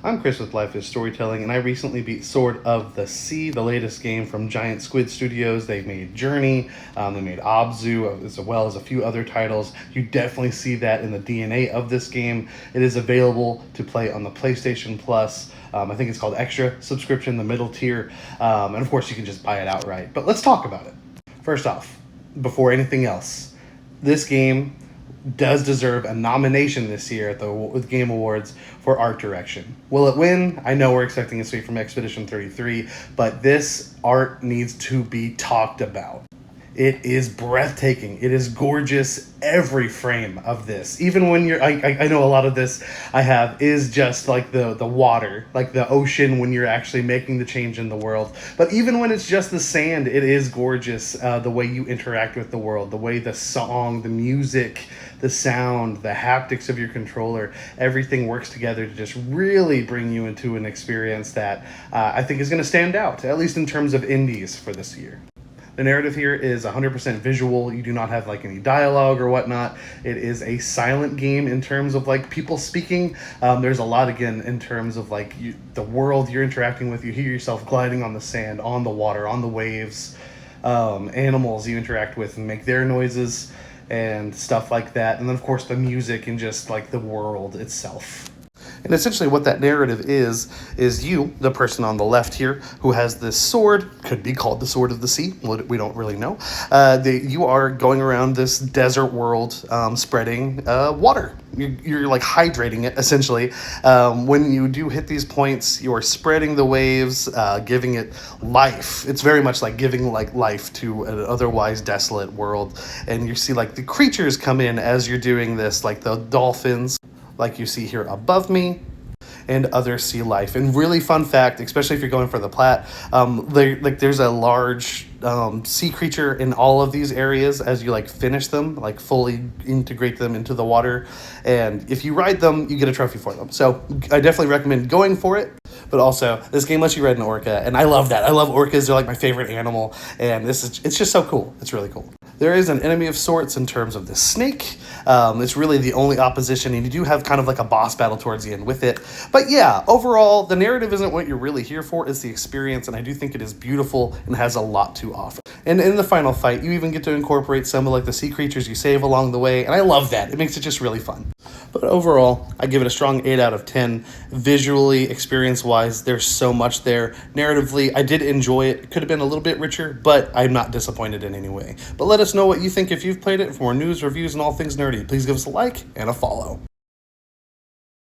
I'm Chris with Life is Storytelling, and I recently beat Sword of the Sea, the latest game from Giant Squid Studios. They made Journey, they made Abzu, as well as a few other titles. You definitely see that in the DNA of this game. It is available to play on the PlayStation Plus. I think it's called Extra subscription, the middle tier, and of course you can just buy it outright. But let's talk about it. First off, before anything else, this game does deserve a nomination this year at the Game Awards for art direction. Will it win? I know we're expecting a sweep from Expedition 33, but this art needs to be talked about. It is breathtaking. It is gorgeous, every frame of this. Even when I know a lot of this I have is just like the water, like the ocean when you're actually making the change in the world. But even when it's just the sand, it is gorgeous. The way you interact with the world, the way the song, the music, the sound, the haptics of your controller, everything works together to just really bring you into an experience that I think is going to stand out, at least in terms of indies for this year. The narrative here is 100% visual. You do not have like any dialogue or whatnot. It is a silent game in terms of like people speaking. There's a lot again in terms of like the world you're interacting with. You hear yourself gliding on the sand, on the water, on the waves. Animals you interact with and make their noises and stuff like that. And then of course the music and just like the world itself. And essentially what that narrative is you, the person on the left here, who has this sword, could be called the Sword of the Sea, we don't really know. You are going around this desert world spreading water. You're like hydrating it, essentially. When you do hit these points, you are spreading the waves, giving it life. It's very much like giving like life to an otherwise desolate world. And you see like the creatures come in as you're doing this, like the dolphins, like you see here above me, and other sea life. And really fun fact, especially if you're going for the plat, there's a large sea creature in all of these areas as you like finish them, like fully integrate them into the water. And if you ride them, you get a trophy for them. So I definitely recommend going for it. But also, this game lets you ride an orca, and I love that. I love orcas. They're like my favorite animal, and it's just so cool. It's really cool. There is an enemy of sorts in terms of the snake. It's really the only opposition, and you do have kind of like a boss battle towards the end with it. But yeah, overall, the narrative isn't what you're really here for. It's the experience, and I do think it is beautiful and has a lot to offer. And in the final fight, you even get to incorporate some of like the sea creatures you save along the way, and I love that. It makes it just really fun. But overall, I give it a strong 8 out of 10. Visually, experience-wise, there's so much there. Narratively, I did enjoy it. It could have been a little bit richer, but I'm not disappointed in any way. But let us know what you think if you've played it. For more news, reviews, and all things nerdy, please give us a like and a follow.